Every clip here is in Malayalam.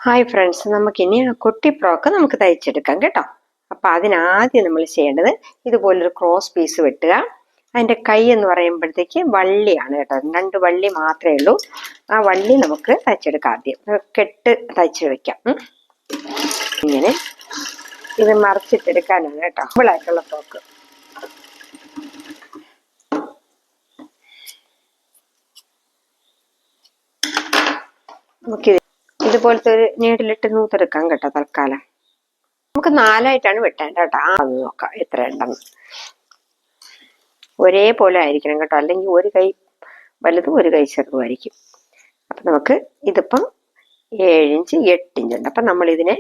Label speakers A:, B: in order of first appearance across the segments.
A: ഹായ് ഫ്രണ്ട്സ്, നമുക്കിനി കുട്ടി ഫ്രോക്ക് നമുക്ക് തയ്ച്ചെടുക്കാം കേട്ടോ. അപ്പം അതിനാദ്യം നമ്മൾ ചെയ്യേണ്ടത് ഇതുപോലൊരു ക്രോസ് പീസ് വെട്ടുക. അതിൻ്റെ കൈ എന്ന് പറയുമ്പോഴത്തേക്ക് വള്ളിയാണ് കേട്ടോ, 2 വള്ളി മാത്രമേ ഉള്ളൂ. ആ വള്ളി നമുക്ക് തയ്ച്ചെടുക്കാം. ആദ്യം കെട്ട് തയ്ച്ച് വെക്കാം. ഇങ്ങനെ ഇത് മറിച്ചിട്ടെടുക്കാനാണ് കേട്ടോ സിമ്പിളായിട്ടുള്ള ഫ്രോക്ക്. നമുക്കിത് ഇതുപോലത്തെ ഒരു നീഡിലിട്ട് നൂത്തെടുക്കാം കേട്ടോ. തൽക്കാലം നമുക്ക് 4ആയിട്ടാണ് വെട്ടേണ്ടത് കേട്ടോ. അത് നോക്കാം എത്ര ഉണ്ടെന്ന്. ഒരേപോലെ ആയിരിക്കണം കേട്ടോ, അല്ലെങ്കിൽ ഒരു കൈ വലുതും ഒരു കൈ ചെറുതുമായിരിക്കും. അപ്പം നമുക്ക് ഇതിപ്പം 7 ഇഞ്ച് 8 ഇഞ്ച് ഉണ്ട്. അപ്പം നമ്മൾ ഇതിനെ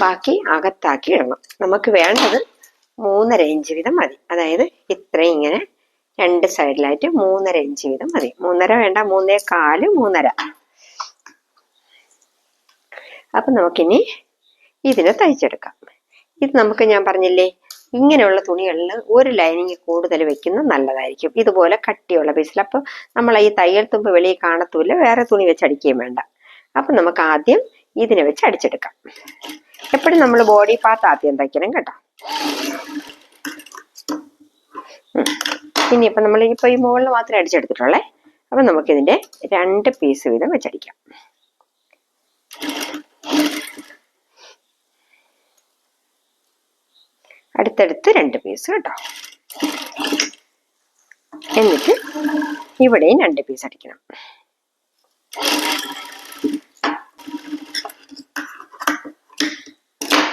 A: ബാക്കി അകത്താക്കി ഇടണം. നമുക്ക് വേണ്ടത് 3.5 ഇഞ്ച് വീതം മതി. അതായത് ഇത്രയും ഇങ്ങനെ 2 സൈഡിലായിട്ട് 3.5 ഇഞ്ച് വീതം മതി. 3.5 വേണ്ട, 3.25 3.5. അപ്പം നമുക്കിനി ഇതിനെ തയ്ച്ചെടുക്കാം. ഇത് നമുക്ക് ഞാൻ പറഞ്ഞില്ലേ, ഇങ്ങനെയുള്ള തുണികളിൽ ഒരു ലൈനിങ് കൂടുതൽ വെക്കുന്നത് നല്ലതായിരിക്കും. ഇതുപോലെ കട്ടിയുള്ള പീസിൽ. അപ്പം നമ്മൾ ഈ തയ്യൽ തുമ്പ് വെളിയിൽ കാണത്തൂല്ല, വേറെ തുണി വെച്ച് അടിക്കുകയും വേണ്ട. അപ്പം നമുക്ക് ആദ്യം ഇതിനെ വെച്ച് അടിച്ചെടുക്കാം. എപ്പോഴും നമ്മൾ ബോഡി പാർട്ട് ആദ്യം തയ്ക്കണം കേട്ടോ. ഇനിയിപ്പം നമ്മൾ ഇപ്പോൾ ഈ മുകളിൽ മാത്രമേ അടിച്ചെടുത്തിട്ടുള്ളേ. അപ്പം നമുക്കിതിൻ്റെ 2 പീസ് വീതം വെച്ചടിക്കാം. അടുത്തടുത്ത് 2 പീസ് കേട്ടോ. എന്നിട്ട് ഇവിടെയും 2 പീസ് അടിക്കണം.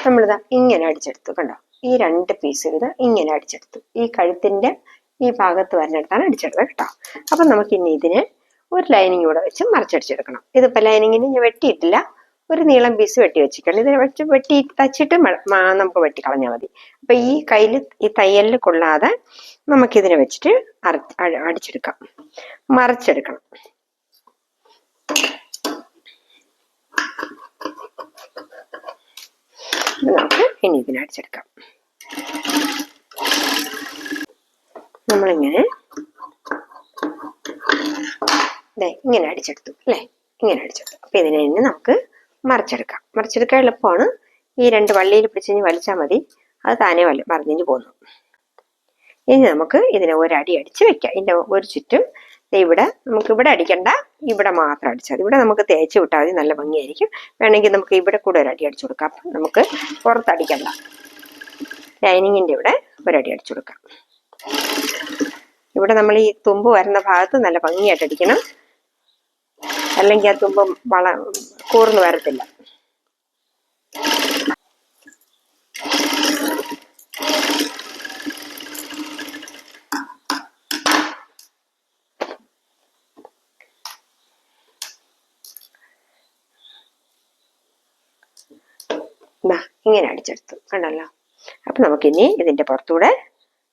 A: നമ്മളിതാ ഇങ്ങനെ അടിച്ചെടുത്തു കണ്ടോ. ഈ 2 പീസ് ഇത് ഇങ്ങനെ അടിച്ചെടുത്തു. ഈ കഴുത്തിന്റെ ഈ ഭാഗത്ത് വരുന്നിടത്താണ് അടിച്ചെടുത്തത് കേട്ടോ. അപ്പം നമുക്ക് ഇനി ഇതിനെ ഒരു ലൈനിങ് കൂടെ വെച്ച് മറിച്ചടിച്ചെടുക്കണം. ഇതിപ്പോൾ ലൈനിങ്ങിന് ഞാൻ വെട്ടിയിട്ടില്ല, ഒരു നീളം പീസ് വെട്ടി വെച്ചിട്ടുണ്ട്. ഇതിനെ വെച്ച് വെട്ടി തച്ചിട്ട് നമുക്ക് വെട്ടി കളഞ്ഞാൽ മതി. അപ്പൊ ഈ കയ്യിൽ ഈ തയ്യലിൽ കൊള്ളാതെ നമുക്കിതിനെ വെച്ചിട്ട് അടിച്ചെടുക്കാം, മറിച്ചെടുക്കണം. നമുക്ക് ഇനി ഇതിനെ അടിച്ചെടുക്കാം. നമ്മളിങ്ങനെ ഇങ്ങനെ അടിച്ചെടുത്തു അല്ലേ, ഇങ്ങനെ അടിച്ചെടുത്തു. അപ്പൊ ഇതിനെ തന്നെ നമുക്ക് മറിച്ചെടുക്കാം. മറിച്ചെടുക്കാൻ എളുപ്പമാണ്. ഈ 2 വള്ളിയിൽ പിടിച്ച് വലിച്ചാൽ മതി, അത് താനെ മറിഞ്ഞു പോന്നു. ഇനി നമുക്ക് ഇതിനെ ഒരടി അടിച്ച് വെക്കാം. ഇതിന്റെ ഒരു ചുറ്റും ഇവിടെ നമുക്ക് ഇവിടെ അടിക്കണ്ട, ഇവിടെ മാത്രം അടിച്ചാൽ ഇവിടെ നമുക്ക് തേച്ച് വിട്ടാൽ മതി, നല്ല ഭംഗിയായിരിക്കും. വേണമെങ്കിൽ നമുക്ക് ഇവിടെ കൂടെ ഒരടി അടിച്ചു കൊടുക്കാം. അപ്പം നമുക്ക് പുറത്തടിക്കണ്ട, ലൈനിങ്ങിന്റെ ഇവിടെ ഒരടി അടിച്ചു കൊടുക്കാം. ഇവിടെ നമ്മൾ ഈ തുമ്പ് വരുന്ന ഭാഗത്ത് നല്ല ഭംഗിയായിട്ട് അടിക്കണം, അല്ലെങ്കിൽ ആ തുമ്പ് കൂർന്ന് വരത്തില്ല. ഇങ്ങനെ അടിച്ചെടുത്തു കണ്ടല്ലോ. അപ്പൊ നമുക്കിനി ഇതിന്റെ പുറത്തൂടെ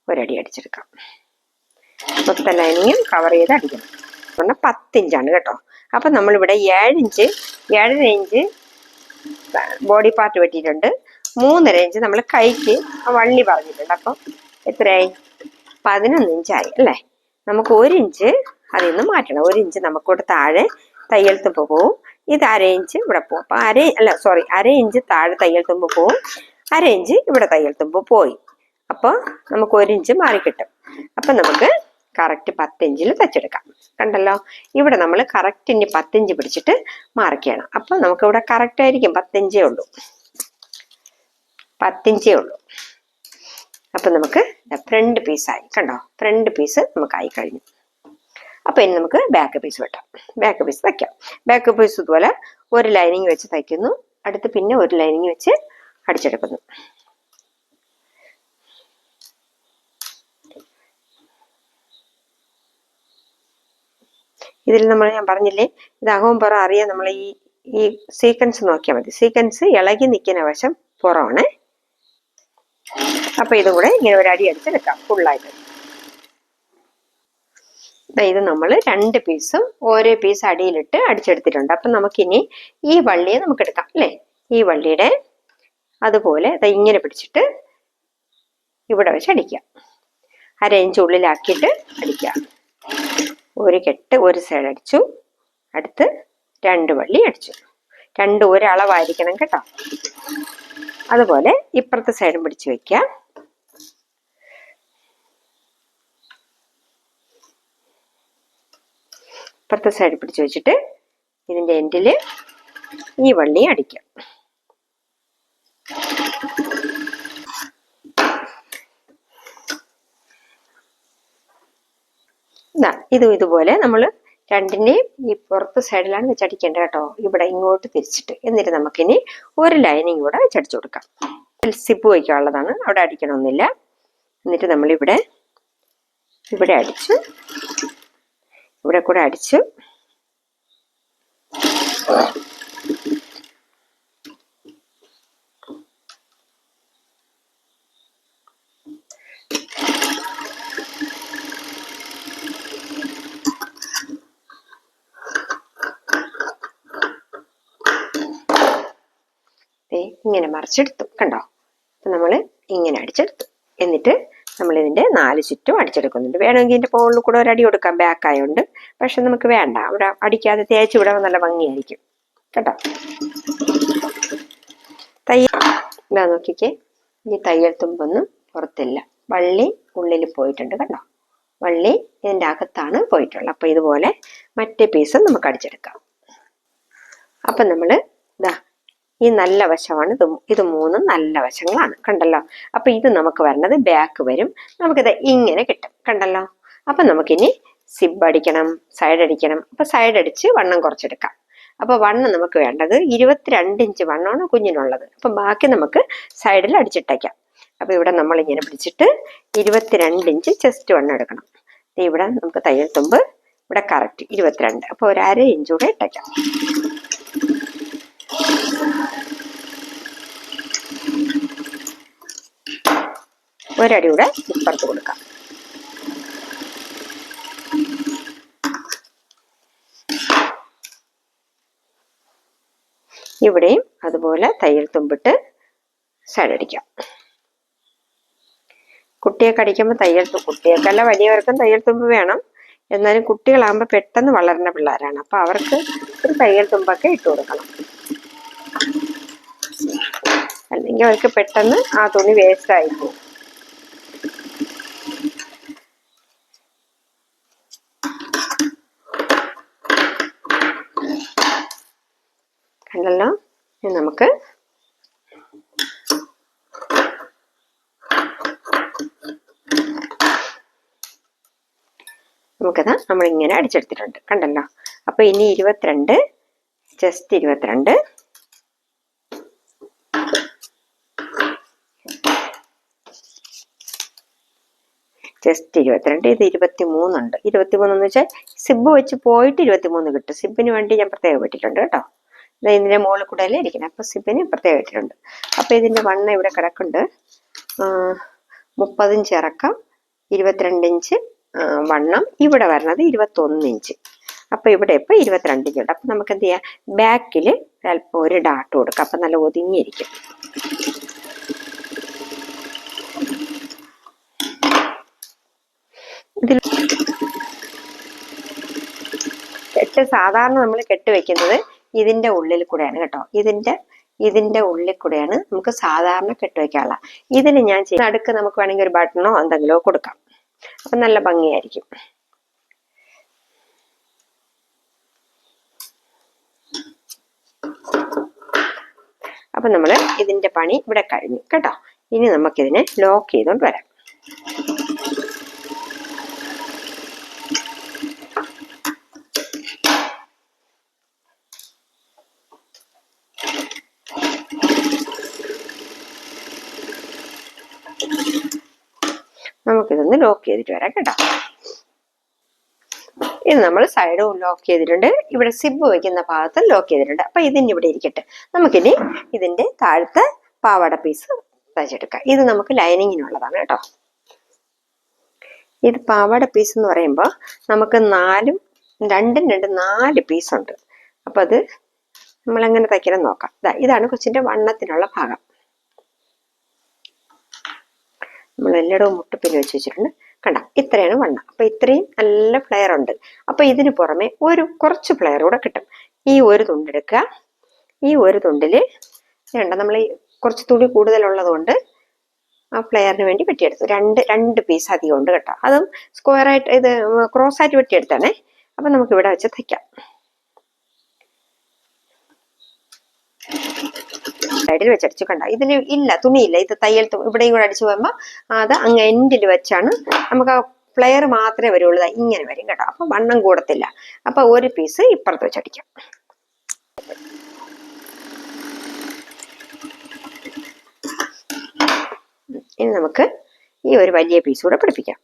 A: ഒരടി അടിച്ചെടുക്കാം. മൊത്തം ലൈനിങ്ങും കവർ ചെയ്ത് അടിക്കണം. പറഞ്ഞാൽ 10 ഇഞ്ചാണ് കേട്ടോ. അപ്പൊ നമ്മളിവിടെ 7.5 ഇഞ്ച് ബോഡി പാർട്ട് വെട്ടിയിട്ടുണ്ട്. 3.5 ഇഞ്ച് നമ്മൾ കൈക്ക് വള്ളി പറഞ്ഞിട്ടുണ്ട്. അപ്പം എത്രയായി? 11 ഇഞ്ചായി അല്ലേ. നമുക്ക് 1 ഇഞ്ച് അതിൽ നിന്ന് മാറ്റണം. 1 ഇഞ്ച് നമുക്കൂടെ താഴെ തയ്യൽ തുമ്പ് പോവും. ഇത് 1/2 ഇഞ്ച് ഇവിടെ പോവും. അപ്പൊ 1/2 ഇഞ്ച് താഴെ തയ്യൽ തുമ്പ് പോവും, 1/2 ഇഞ്ച് ഇവിടെ തയ്യൽ തുമ്പ് പോയി. അപ്പോൾ നമുക്ക് 1 ഇഞ്ച് മാറിക്കിട്ടും. അപ്പൊ നമുക്ക് കറക്റ്റ് 10 ഇഞ്ചിൽ തച്ചെടുക്കാം. കണ്ടല്ലോ, ഇവിടെ നമ്മൾ കറക്റ്റ് ഇനി 10 ഇഞ്ച് പിടിച്ചിട്ട് മാർക്ക് ചെയ്യണം. അപ്പൊ നമുക്ക് ഇവിടെ കറക്റ്റ് ആയിരിക്കും, 10 ഇഞ്ചേ ഉള്ളൂ. 10 ഇഞ്ചേ ഉള്ളൂ. അപ്പൊ നമുക്ക് ഫ്രണ്ട് പീസായി കണ്ടോ. ഫ്രണ്ട് പീസ് നമുക്കായി കഴിഞ്ഞു. അപ്പൊ ഇനി നമുക്ക് ബാക്ക് പീസ് വെട്ടാം. ബാക്ക് പീസ് തയ്ക്കാം. ബാക്ക് പീസ് ഇതുപോലെ ഒരു ലൈനിങ് വെച്ച് തയ്ക്കുന്നു, അടുത്ത് പിന്നെ ഒരു ലൈനിങ് വെച്ച് അടിച്ചെടുക്കുന്നു. ഇതിൽ ഞാൻ പറഞ്ഞില്ലേ, ഇത് അകവും പുറം അറിയാൻ നമ്മൾ ഈ സീക്വൻസ് നോക്കിയാൽ മതി. സീക്വൻസ് ഇളകി നിൽക്കുന്ന വശം പുറമാണ്. അപ്പൊ ഇതും കൂടെ ഇങ്ങനെ ഒരു അടി അടിച്ചെടുക്കാം ഫുള്ളായിട്ട്. ഇത് നമ്മൾ 2 പീസും ഓരോ പീസ് അടിയിലിട്ട് അടിച്ചെടുത്തിട്ടുണ്ട്. അപ്പൊ നമുക്കിനി ഈ വള്ളിയെ നമുക്ക് എടുക്കാം അല്ലേ. ഈ വള്ളിയുടെ അതുപോലെ ഇങ്ങനെ പിടിച്ചിട്ട് ഇവിടെ വെച്ച് അടിക്കാം. 1/2 ഇഞ്ച് ഉള്ളിലാക്കിയിട്ട് അടിക്കാം. ഒരു കെട്ട് ഒരു സൈഡ് അടിച്ചു, അടുത്ത് 2 വള്ളി അടിച്ചു. രണ്ടും ഒരളവായിരിക്കണം കേട്ടോ. അതുപോലെ ഇപ്പുറത്തെ സൈഡും പിടിച്ചു വെക്കാം. ഇപ്പുറത്തെ സൈഡ് പിടിച്ചു വെച്ചിട്ട് ഇതിന്റെ എൻഡില് ഈ വള്ളി അടിക്കാം. ഇതുപോലെ നമ്മൾ രണ്ടിനെയും ഈ പുറത്ത് സൈഡിലാണ് വെച്ചടിക്കേണ്ടത് കേട്ടോ. ഇവിടെ ഇങ്ങോട്ട് തിരിച്ചിട്ട് എന്നിട്ട് നമുക്കിനി ഒരു ലൈനിങ് കൂടെ വെച്ചടിച്ചു കൊടുക്കാം. സിപ്പ് വയ്ക്കാനുള്ളതാണ്, അവിടെ അടിക്കണമെന്നില്ല. എന്നിട്ട് നമ്മളിവിടെ ഇവിടെ അടിച്ചു, ഇവിടെ കൂടെ അടിച്ചു. ഇങ്ങനെ മറിച്ചെടുത്തു കണ്ടോ. അപ്പൊ നമ്മൾ ഇങ്ങനെ അടിച്ചെടുത്തു. എന്നിട്ട് നമ്മൾ ഇതിന്റെ 4 ചുറ്റും അടിച്ചെടുക്കുന്നുണ്ട്. വേണമെങ്കിൽ ഇതിന്റെ മുകളിൽ കൂടെ ഒരു അടി കൊടുക്കാം, ബാക്ക് ആയതുകൊണ്ട്. പക്ഷെ നമുക്ക് വേണ്ട, അവിടെ അടിക്കാതെ തേച്ച് വിടാൻ നല്ല ഭംഗിയായിരിക്കും കേട്ടോ. ഇതാ നോക്കിക്കേ, ഈ തയ്യൽ തുമ്പൊന്നും പുറത്തില്ല, വള്ളി ഉള്ളിൽ പോയിട്ടുണ്ട് കണ്ടോ. വള്ളി ഇതിന്റെ അകത്താണ് പോയിട്ടുള്ളത്. അപ്പൊ ഇതുപോലെ മറ്റേ പീസും നമുക്ക് അടിച്ചെടുക്കാം. അപ്പൊ നമ്മള് ഇതാ ഈ നല്ല വശമാണ് ഇത് 3 നല്ല വശങ്ങളാണ് കണ്ടല്ലോ. അപ്പൊ ഇത് നമുക്ക് വരണത് ബാക്ക് വരും. നമുക്കിത് ഇങ്ങനെ കിട്ടും കണ്ടല്ലോ. അപ്പൊ നമുക്കിനി സിബ് അടിക്കണം, സൈഡ് അടിക്കണം. അപ്പൊ സൈഡ് അടിച്ച് വണ്ണം കുറച്ചെടുക്കാം. അപ്പൊ വണ്ണം നമുക്ക് വേണ്ടത് 22 ഇഞ്ച് വണ്ണമാണ് കുഞ്ഞിനുള്ളത്. അപ്പൊ ബാക്കി നമുക്ക് സൈഡിൽ അടിച്ചിട്ടേക്കാം. അപ്പൊ ഇവിടെ നമ്മൾ ഇങ്ങനെ പിടിച്ചിട്ട് 22 ഇഞ്ച് ചെസ്റ്റ് വണ്ണം എടുക്കണം. ഇവിടെ നമുക്ക് തയ്യൽ തുമ്പ് ഇവിടെ കറക്റ്റ് 22. അപ്പൊ ഒരു 1/2 ഇഞ്ച് കൂടെ ഇട്ടേക്കാം. ഒരടി കൂടെ ഇപ്പുറത്ത് കൊടുക്കാം. ഇവിടെയും അതുപോലെ തയ്യൽ തുമ്പിട്ട് സൈഡ് അടിക്കാം. കുട്ടിയൊക്കെ അടിക്കുമ്പോൾ കുട്ടികൾക്കല്ല വലിയവർക്കും തയ്യൽ തുമ്പ് വേണം. എന്നാലും കുട്ടികളാകുമ്പോൾ പെട്ടെന്ന് വളരുന്ന പിള്ളേരാണ്. അപ്പൊ അവർക്ക് ഒരു തയ്യൽ തുമ്പൊക്കെ ഇട്ട് കൊടുക്കണം. അല്ലെങ്കിൽ അവർക്ക് പെട്ടെന്ന് ആ തുണി വേസ്റ്റ് ആയി പോകും. കണ്ടല്ലോ. നമുക്ക് നമുക്കതാ നമ്മളിങ്ങനെ അടിച്ചെടുത്തിട്ടുണ്ട് കണ്ടല്ലോ. അപ്പൊ ഇനി 22 ജസ്റ്റ് 22 ജസ്റ്റ് 22 ഇത് 23 ഉണ്ട്. 23 എന്ന് വെച്ചാൽ സിബ് വെച്ച് പോയിട്ട് 23 കിട്ടും. സിബിന് വേണ്ടി ഞാൻ പ്രത്യേകം ഇട്ടിട്ടുണ്ട് കേട്ടോ. ഇതിന്റെ മുകളിൽ കൂടെ അല്ലേ ഇരിക്കണം. അപ്പൊ സിബിന് പ്രത്യേകം ഇട്ടിട്ടുണ്ട്. അപ്പൊ ഇതിന്റെ വണ്ണം ഇവിടെ കിടക്കുന്നുണ്ട് 30 ഇഞ്ച് ഇറക്കം, 22 ഇഞ്ച് വണ്ണം. ഇവിടെ വരണത് 21 ഇഞ്ച്. അപ്പൊ ഇവിടെ ഇപ്പൊ 22 ഇഞ്ച് ഉണ്ട്. അപ്പൊ നമുക്ക് എന്ത് ചെയ്യാം, ബാക്കില് അല്പം ഒരു ഡാട്ട് കൊടുക്കാം. അപ്പൊ നല്ല ഒതുങ്ങിയിരിക്കും. ഇതിൽ കെട്ട് സാധാരണ നമ്മൾ കെട്ട് വെക്കുന്നത് ഇതിന്റെ ഉള്ളിൽ കൂടെയാണ് കേട്ടോ. ഇതിന്റെ ഉള്ളിൽ കൂടെയാണ് നമുക്ക് സാധാരണ കെട്ടുവയ്ക്കാനുള്ള. ഇതിന് ഞാൻ നടുക്ക് നമുക്ക് വേണമെങ്കിൽ ഒരു ബട്ടണോ എന്തെങ്കിലോ കൊടുക്കാം. അപ്പൊ നല്ല ഭംഗിയായിരിക്കും. അപ്പൊ നമ്മള് ഇതിന്റെ പണി ഇവിടെ കഴിഞ്ഞു കേട്ടോ. ഇനി നമുക്കിതിനെ ലോക്ക് ചെയ്തോണ്ട് വരാം. നമുക്കിതൊന്ന് ലോക്ക് ചെയ്തിട്ട് വരാം കേട്ടോ. ഇത് നമ്മൾ സൈഡും ലോക്ക് ചെയ്തിട്ടുണ്ട്. ഇവിടെ സിബ് വയ്ക്കുന്ന ഭാഗത്ത് ലോക്ക് ചെയ്തിട്ടുണ്ട്. അപ്പൊ ഇതിന് ഇവിടെ ഇരിക്കട്ടെ. നമുക്കിനി ഇതിന്റെ താഴത്തെ പാവാട പീസ് തയ്ച്ചെടുക്കാം. ഇത് നമുക്ക് ലൈനിങ്ങിനുള്ളതാണ് കേട്ടോ. ഇത് പാവാട പീസ് എന്ന് പറയുമ്പോൾ നമുക്ക് 4 പീസുണ്ട്. അപ്പൊ അത് നമ്മളെങ്ങനെ തയ്ക്കണം നോക്കാം. ഇതാണ് കൊച്ചിന്റെ വണ്ണത്തിനുള്ള ഭാഗം. നമ്മൾ എല്ലായിടവും മുട്ടുപിന് വെച്ച് വെച്ചിട്ടുണ്ട് കണ്ട. ഇത്രയാണ് വണ്ണം. അപ്പൊ ഇത്രയും നല്ല ഫ്ലെയർ ഉണ്ട്. അപ്പൊ ഇതിന് പുറമെ കുറച്ച് ഫ്ലെയർ കൂടെ കിട്ടും. ഈ ഒരു തുണ്ടെടുക്കുക, ഈ ഒരു തുണ്ടിൽ വേണ്ട, നമ്മൾ കുറച്ച് തുണി കൂടുതലുള്ളത് കൊണ്ട് ആ ഫ്ലെയറിന് വേണ്ടി വെട്ടിയെടുത്തു. രണ്ട് പീസ് അധികം ഉണ്ട് കേട്ടോ. അതും സ്ക്വയറായിട്ട് ഇത് ക്രോസ് ആയിട്ട് വെട്ടിയെടുത്താണേ. അപ്പം നമുക്ക് ഇവിടെ വെച്ച് തയ്ക്കാം. സൈഡിൽ വെച്ചടിച്ചു കണ്ട, ഇതിൽ ഇല്ല തുണിയില്ല, ഇത് തയ്യൽ ഇവിടെയും കൂടെ അടിച്ചു പോകുമ്പോൾ അത് അങ്ങ് എൻഡിൽ വെച്ചാണ് നമുക്ക് ആ ഫ്ലെയർ മാത്രമേ വരുള്ളൂ. ഇങ്ങനെ വരും കേട്ടോ. അപ്പൊ വണ്ണം കൂടത്തില്ല. അപ്പൊ ഒരു പീസ് ഇപ്പുറത്ത് വെച്ചടിക്കാം. ഇനി നമുക്ക് ഈ ഒരു വലിയ പീസ് കൂടെ പിടിപ്പിക്കാം.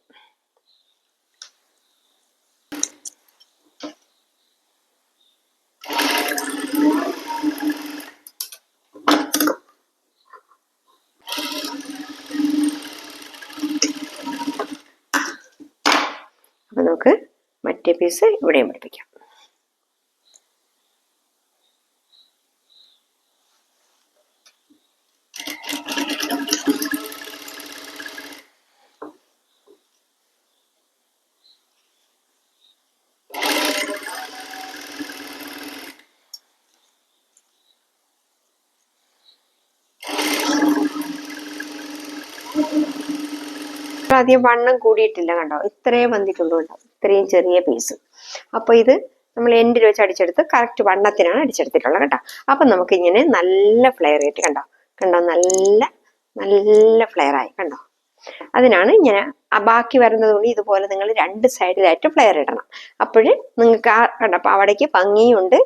A: അപ്പൊ നമുക്ക് മറ്റേ പീസ് ഇവിടെയും പിടിപ്പിക്കാം. അധികം വണ്ണം കൂടിയിട്ടില്ല കണ്ടോ, ഇത്രയും വന്നിട്ടുള്ളൂ കേട്ടോ, ഇത്രയും ചെറിയ പീസ്. അപ്പൊ ഇത് നമ്മൾ എൻഡിൽ വെച്ച് അടിച്ചെടുത്ത് കറക്റ്റ് വണ്ണത്തിനാണ് അടിച്ചെടുത്തിട്ടുള്ളത് കേട്ടോ. അപ്പൊ നമുക്ക് ഇങ്ങനെ നല്ല ഫ്ലെയർ ആയിട്ട് കണ്ടോ കണ്ടോ, നല്ല നല്ല ഫ്ലെയർ ആയി കണ്ടോ. അതിനാണ് ഇങ്ങനെ ബാക്കി വരുന്നത് കൊണ്ട് ഇതുപോലെ നിങ്ങൾ രണ്ട് സൈഡിലായിട്ട് ഫ്ലെയർ ഇടണം. അപ്പോഴ് നിങ്ങൾക്ക് ആ കണ്ടോ പാവാടയ്ക്ക് ഭംഗിയുണ്ട്,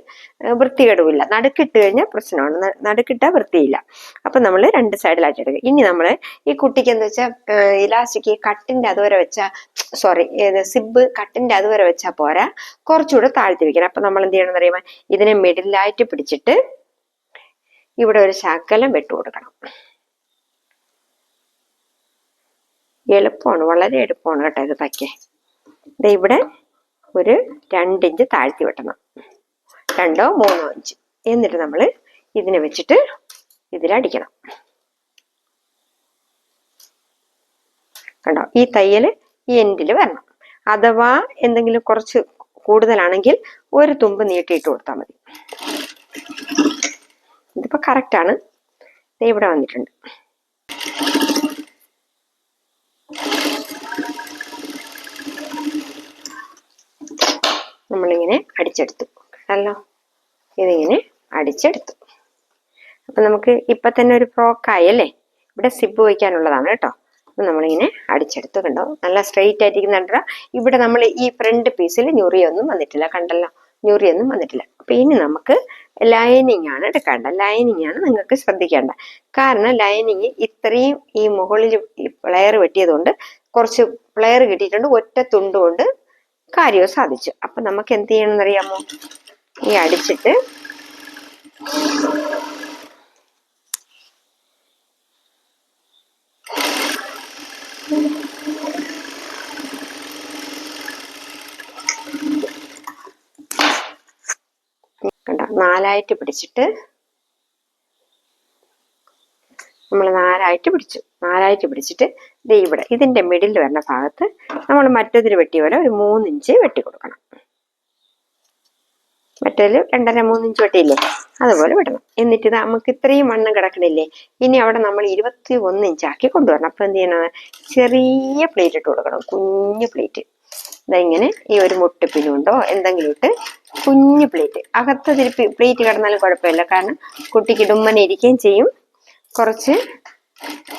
A: വൃത്തികേടുമില്ല. നടുക്കിട്ട് കഴിഞ്ഞാൽ പ്രശ്നമാണ്, നടുക്കിട്ടാൽ വൃത്തിയില്ല. അപ്പൊ നമ്മൾ രണ്ട് സൈഡിലായിട്ട് എടുക്കുക. ഇനി നമ്മൾ ഈ കുട്ടിക്ക് എന്താ വെച്ചാൽ ഇലാസ്റ്റിക് കട്ടിന്റെ അതുവരെ വെച്ചാൽ സിബ് കട്ടിന്റെ അതുവരെ വെച്ചാൽ പോരാ, കുറച്ചുകൂടെ താഴ്ത്തി വെക്കണം. അപ്പൊ നമ്മൾ എന്ത് ചെയ്യണം എന്നറിയാമോ, ഇതിനെ മിഡിലായിട്ട് പിടിച്ചിട്ട് ഇവിടെ ഒരു ശകലം വെട്ടു കൊടുക്കണം. എളുപ്പമാണ്, വളരെ എളുപ്പമാണ് കേട്ടോ ഇത് തയ്ക്കാൻ. ഇവിടെ ഒരു 2 ഇഞ്ച് താഴ്ത്തി വെട്ടണം, 2 3 ഇഞ്ച്. എന്നിട്ട് നമ്മൾ ഇതിനെ വെച്ചിട്ട് ഇതിലടിക്കണം കണ്ടോ. ഈ തയ്യൽ ഈ എൻഡിൽ വരണം. അഥവാ എന്തെങ്കിലും കുറച്ച് കൂടുതലാണെങ്കിൽ ഒരു തുമ്പ് നീട്ടിയിട്ട് കൊടുത്താൽ മതി. ഇതിപ്പോ കറക്റ്റ് ആണ്. ഇവിടെ വന്നിട്ടുണ്ട്. നമ്മളിങ്ങനെ അടിച്ചെടുത്തു കണ്ടല്ലോ, ഇതിങ്ങനെ അടിച്ചെടുത്തു. അപ്പൊ നമുക്ക് ഇപ്പൊ തന്നെ ഒരു ഫ്രോക്കായി അല്ലേ. ഇവിടെ സിബ് വയ്ക്കാനുള്ളതാണ് കേട്ടോ. അപ്പൊ നമ്മളിങ്ങനെ അടിച്ചെടുത്തു കണ്ടോ, നല്ല സ്ട്രെയിറ്റ് ആയിട്ടിരിക്കുന്നുണ്ട്. ഇവിടെ നമ്മൾ ഈ ഫ്രണ്ട് പീസിൽ ഞൊറിയൊന്നും വന്നിട്ടില്ല കണ്ടല്ലോ, ഞൊറിയൊന്നും വന്നിട്ടില്ല. അപ്പൊ ഇനി നമുക്ക് ലൈനിങ് ആണ് എടുക്കേണ്ട. ലൈനിങ് ആണ് നിങ്ങൾക്ക് ശ്രദ്ധിക്കേണ്ട. കാരണം ലൈനിങ് ഇത്രയും ഈ മുകളിൽ ഫ്ലെയർ വെട്ടിയത് കൊണ്ട് കുറച്ച് ഫ്ലെയർ കിട്ടിയിട്ടുണ്ട്. ഒറ്റ തുണ്ടുകൊണ്ട് കാര്യവും സാധിച്ചു. അപ്പൊ നമുക്ക് എന്ത് ചെയ്യണം എന്നറിയാമോ, ഈ അടിച്ചിട്ട് കണ്ടോ, 4ആയിട്ട് പിടിച്ചിട്ട് നമ്മൾ 4ആയിട്ട് പിടിച്ചിട്ട് ഇവിടെ ഇതിന്റെ മിഡിൽ വരുന്ന ഭാഗത്ത് നമ്മൾ മറ്റേതിൽ വെട്ടിയ പോലെ ഒരു 3 ഇഞ്ച് വെട്ടി കൊടുക്കണം. മറ്റേതിൽ 2.5 3 ഇഞ്ച് വെട്ടിയില്ലേ, അതുപോലെ വിടണം. എന്നിട്ട് ഇത് നമുക്ക് ഇത്രയും വണ്ണം കിടക്കണില്ലേ, ഇനി അവിടെ നമ്മൾ 21 ഇഞ്ചാക്കി കൊണ്ടുവരണം. അപ്പൊ എന്ത് ചെയ്യണം, ചെറിയ പ്ലേറ്റ് ഇട്ട് കൊടുക്കണം, കുഞ്ഞു പ്ലേറ്റ്. ഇങ്ങനെ ഈ ഒരു മുട്ടിപ്പിനുണ്ടോ എന്തെങ്കിലും ഇട്ട് കുഞ്ഞു പ്ലേറ്റ്. അകത്ത് തിരുപ്പി പ്ലേറ്റ് കിടന്നാലും കുഴപ്പമില്ല, കാരണം കുട്ടിക്ക് ഇടുമ്പനെ ഇരിക്കുകയും ചെയ്യും, കുറച്ച്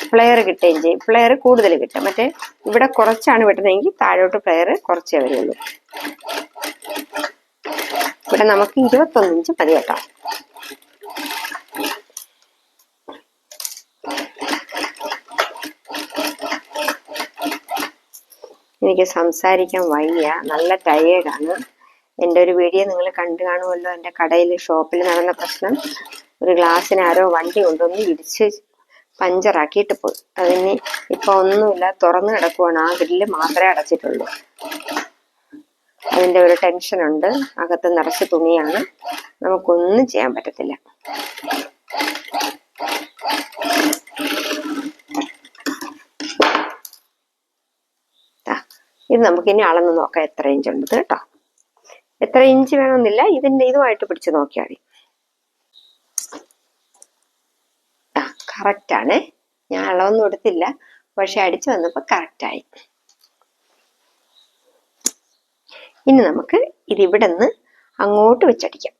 A: ഫ്ലെയർ കിട്ടുകയും ചെയ്യും. ഫ്ലെയർ കൂടുതൽ കിട്ടും. മറ്റേ ഇവിടെ കുറച്ചാണ് വെട്ടുന്നതെങ്കിൽ താഴോട്ട് ഫ്ലെയർ കുറച്ചേ വരുള്ളൂ. ഇവിടെ നമുക്ക് 21 ഇഞ്ച് മതി കേട്ടോ. എനിക്ക് സംസാരിക്കാൻ വയ്യ, നല്ല ടയേർഡാണ്. എൻ്റെ ഒരു വീഡിയോ നിങ്ങൾ കണ്ടു കാണുമല്ലോ, എൻ്റെ കടയിൽ ഷോപ്പിൽ നടന്ന പ്രശ്നം. ഒരു ഗ്ലാസ്സിന് ആരോ വണ്ടി കൊണ്ടുവന്ന് ഇടിച്ച് പഞ്ചറാക്കിയിട്ട് പോയി. അതിന് ഇപ്പൊ ഒന്നുമില്ല, തുറന്നു കിടക്കുവാണ്. ആ ഗ്രില്ല് മാത്രമേ അടച്ചിട്ടുള്ളൂ. അതിൻ്റെ ഒരു ടെൻഷനുണ്ട്. അകത്ത് നിറച്ച് തുണിയാണ്, നമുക്കൊന്നും ചെയ്യാൻ പറ്റത്തില്ല. ഇത് നമുക്കിനി അളന്ന് നോക്കാം എത്ര ഇഞ്ച് ഉണ്ട് കേട്ടോ. എത്ര ഇഞ്ച് വേണമെന്നില്ല, ഇതുമായിട്ട് പിടിച്ച് നോക്കിയാൽ മതി. കറക്റ്റാണ്. ഞാൻ അളവൊന്നും എടുത്തില്ല, പക്ഷെ അടിച്ചു വന്നപ്പോൾ കറക്റ്റായി. ഇനി നമുക്ക് ഇതിവിടെ നിന്ന് അങ്ങോട്ട് വെച്ചടിക്കാം.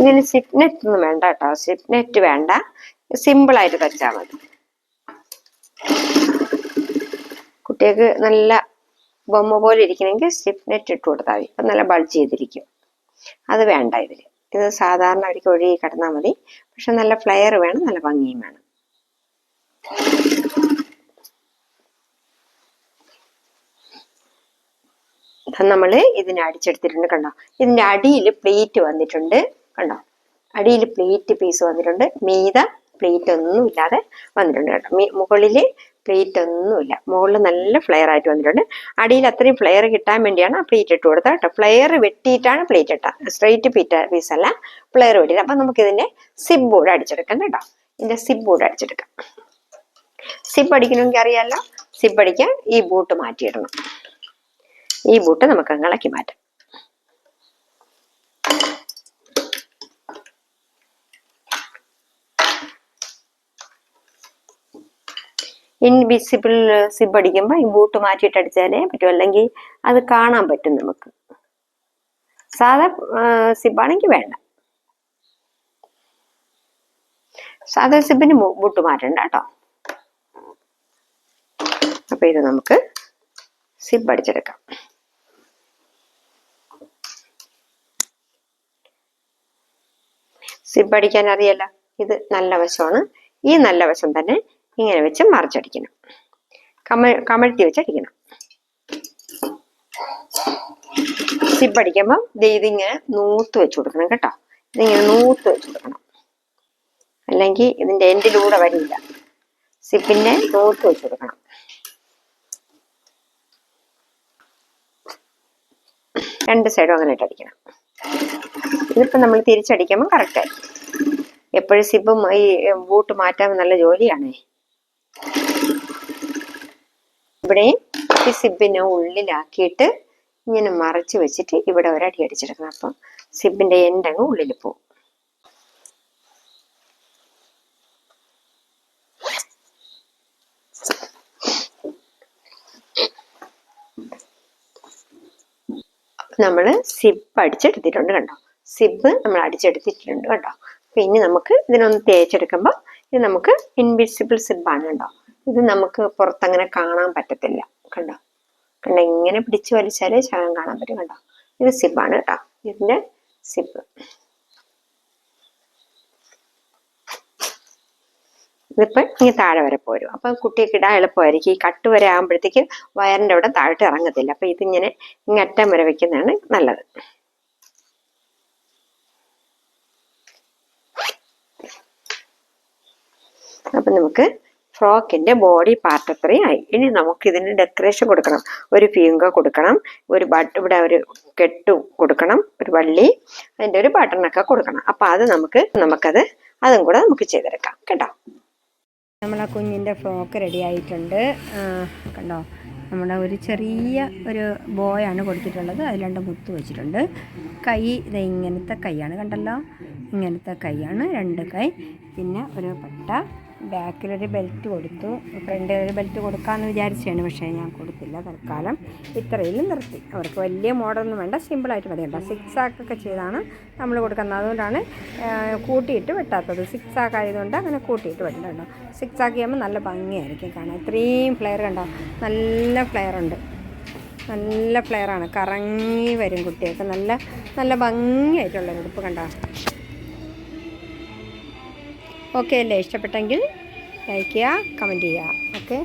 A: ഇതിന് സിപ്നെറ്റ് ഒന്നും വേണ്ട കേട്ടോ, സിപ്നെറ്റ് വേണ്ട, സിമ്പിളായിട്ട് തച്ചാൽ മതി. കുട്ടികൾക്ക് നല്ല ബൊമ്മ പോലെ ഇരിക്കണമെങ്കിൽ സിപ്നെറ്റ് ഇട്ട് കൊടുത്താൽ മതി. അപ്പം നല്ല ബൾജ് ചെയ്തിരിക്കും. അത് വേണ്ട ഇതിൽ. ഇത് സാധാരണ അവർക്ക് ഒഴുകി കിടന്നാൽ മതി. പക്ഷെ നല്ല ഫ്ലെയർ വേണം, നല്ല ഭംഗിയും വേണം. നമ്മൾ ഇതിനെ അടിച്ചെടുത്തിട്ടുണ്ട്. കണ്ടോ, ഇതിന്റെ അടിയിൽ പ്ലേറ്റ് വന്നിട്ടുണ്ട്. കണ്ടോ, അടിയിൽ പ്ലേറ്റ് പീസ് വന്നിട്ടുണ്ട്. മീത പ്ലേറ്റ് ഒന്നും ഇല്ലാതെ വന്നിട്ടുണ്ട് കേട്ടോ. മുകളില് പ്ലേറ്റ് ഒന്നുമില്ല. മുകളിൽ നല്ല ഫ്ലെയർ ആയിട്ട് വന്നിട്ടുണ്ട്. അടിയിൽ അത്രയും ഫ്ലെയർ കിട്ടാൻ വേണ്ടിയാണ് ആ പ്ലേറ്റ് ഇട്ട് കൊടുത്തത് കേട്ടോ. ഫ്ലെയർ വെട്ടിയിട്ടാണ് പ്ലേറ്റ് ഇട്ട, സ്ട്രെയിറ്റ് പീസ് അല്ല, ഫ്ലെയർ വെട്ടിയിട്ട്. അപ്പൊ നമുക്ക് ഇതിന്റെ സിബ് ബോർഡ് അടിച്ചെടുക്കാം കേട്ടോ. ഇതിന്റെ സിബ് ബോർഡ് അടിച്ചെടുക്കാം. സിബ് അടിക്കണമെങ്കിൽ അറിയാമല്ലോ, സിബ് അടിക്കാൻ ഈ ബൂട്ട് മാറ്റിയിടണം. ഈ ബൂട്ട് നമുക്ക് ഇളക്കി മാറ്റാം. ഇൻവിസിബിൾ സിബ് അടിക്കുമ്പോൾ ഈ ബൂട്ട് മാറ്റിയിട്ട് അടിച്ചാലേ പറ്റും, അല്ലെങ്കിൽ അത് കാണാൻ പറ്റും നമുക്ക്. സാധാ സിബാണെങ്കിൽ വേണ്ട. സാധാ സിബിന് ബൂട്ട് മാറ്റണ്ട കേട്ടോ. അപ്പൊ ഇത് നമുക്ക് സിബ് അടിച്ചെടുക്കാം. സിബ് അടിക്കാൻ അറിയാലോ, ഇത് നല്ല വശമാണ്. ഈ നല്ല വശം തന്നെ ഇങ്ങനെ വെച്ച് മറിച്ചടിക്കണം, കമഴ്ത്തി വെച്ച് അടിക്കണം. സിബ് അടിക്കുമ്പോൾ ഇതിങ്ങനെ നൂത്ത് വെച്ച് കൊടുക്കണം കേട്ടോ. ഇതിങ്ങനെ നൂത്ത് വെച്ച് കൊടുക്കണം, അല്ലെങ്കിൽ ഇതിന്റെ എൻഡിലൂടെ വരില്ല. സിബിന്റെ നൂത്ത് വെച്ച് കൊടുക്കണം. രണ്ട് സൈഡും അങ്ങനെ ഇട്ടടിക്കണം. ഇതിപ്പോ നമ്മൾ തിരിച്ചടിക്കുമ്പോൾ കറക്റ്റ് ആയിരിക്കും. എപ്പോഴും സിബും ഈ ബൂട്ട് മാറ്റാൻ നല്ല ജോലിയാണേ. ഇവിടെ ഈ സിബിനെ ഉള്ളിലാക്കിയിട്ട് ഇങ്ങനെ മറച്ചു വെച്ചിട്ട് ഇവിടെ ഒരടി അടിച്ചെടുക്കണം. അപ്പം സിബിന്റെ എൻഡങ്ങ് ഉള്ളിൽ പോകും. നമ്മൾ സിബ് അടിച്ചെടുത്തിട്ടുണ്ട് കണ്ടോ. സിബ് നമ്മൾ അടിച്ചെടുത്തിട്ടുണ്ട് കണ്ടോ. അപ്പൊ ഇനി നമുക്ക് ഇതിനൊന്ന് തേച്ചെടുക്കുമ്പോൾ ഇത് നമുക്ക് ഇൻവിസിബിൾ സിബാണ് കണ്ടോ. ഇത് നമുക്ക് പുറത്തങ്ങനെ കാണാൻ പറ്റത്തില്ല കണ്ടോ. കണ്ടോ, ഇങ്ങനെ പിടിച്ചു വലിച്ചാലേ ശകലം കാണാൻ പറ്റും കണ്ടോ. ഇത് സിബാണ് കേട്ടോ, ഇതിന്റെ സിബ്. ഇതിപ്പോൾ ഇനി താഴെ വരെ പോരും. അപ്പം കുട്ടിക്ക് ഇടാൻ എളുപ്പമായിരിക്കും. ഈ കട്ട് വരെ ആകുമ്പോഴത്തേക്ക് വയറിൻ്റെ അവിടെ താഴോട്ട് ഇറങ്ങത്തില്ല. അപ്പം ഇതിങ്ങനെ ഇങ്ങറ്റം വരെ വെക്കുന്നതാണ് നല്ലത്. അപ്പം നമുക്ക് ഫ്രോക്കിന്റെ ബോഡി പാർട്ട് അത്രയും ആയി. ഇനി നമുക്ക് ഇതിന് ഡെക്കറേഷൻ കൊടുക്കണം. ഒരു ഫീങ്ക കൊടുക്കണം, ഒരു ഇവിടെ ഒരു കെട്ട് കൊടുക്കണം, ഒരു വള്ളി, അതിൻ്റെ ഒരു ബട്ടണൊക്കെ കൊടുക്കണം. അപ്പം അത് നമുക്കത് അതും കൂടെ നമുക്ക് ചെയ്തെടുക്കാം കേട്ടോ. നമ്മളെ കുഞ്ഞിൻ്റെ ഫ്രോക്ക് റെഡി ആയിട്ടുണ്ട് കണ്ടോ. നമ്മുടെ ഒരു ചെറിയ ഒരു ബോയാണ് കൊടുത്തിട്ടുള്ളത്. അതിൽ രണ്ട് മുത്ത് വെച്ചിട്ടുണ്ട്. കൈ ഇത് ഇങ്ങനത്തെ കൈയാണ് കണ്ടല്ലോ, ഇങ്ങനത്തെ കൈയാണ്, രണ്ട് കൈ. പിന്നെ ഒരു പട്ട, ബാക്കിലൊരു ബെൽറ്റ് കൊടുത്തു. ഫ്രണ്ടിലൊരു ബെൽറ്റ് കൊടുക്കാമെന്ന് വിചാരിച്ചാണ്, പക്ഷേ ഞാൻ കൊടുത്തില്ല. തൽക്കാലം ഇത്രയിലും നിർത്തി. അവർക്ക് വലിയ മോഡലൊന്നും വേണ്ട, സിമ്പിളായിട്ട് മതി കേട്ടോ. സിക്സ് ആക്കൊക്കെ ചെയ്താണ് നമ്മൾ കൊടുക്കുന്നത്. അതുകൊണ്ടാണ് കൂട്ടിയിട്ട് വെട്ടാത്തത്. സിക്സ് ആക്ക് ആയതുകൊണ്ട് അങ്ങനെ കൂട്ടിയിട്ട് വെട്ടുന്നുണ്ടോ. സിക്സ് ആക്ക് ചെയ്യുമ്പോൾ നല്ല ഭംഗിയായിരിക്കും കാണാൻ. ഇത്രയും ഫ്ലെയർ കണ്ടോ, നല്ല ഫ്ലെയർ ഉണ്ട്, നല്ല ഫ്ലെയറാണ്. കറങ്ങി വരും കുട്ടികൾക്ക്. നല്ല നല്ല ഭംഗിയായിട്ടുള്ള ഉടുപ്പ് കണ്ടോ. ഓക്കെ അല്ലേ? ഇഷ്ടപ്പെട്ടെങ്കിൽ ലൈക്ക് ചെയ്യുക, കമൻറ്റ് ചെയ്യുക. ഓക്കെ.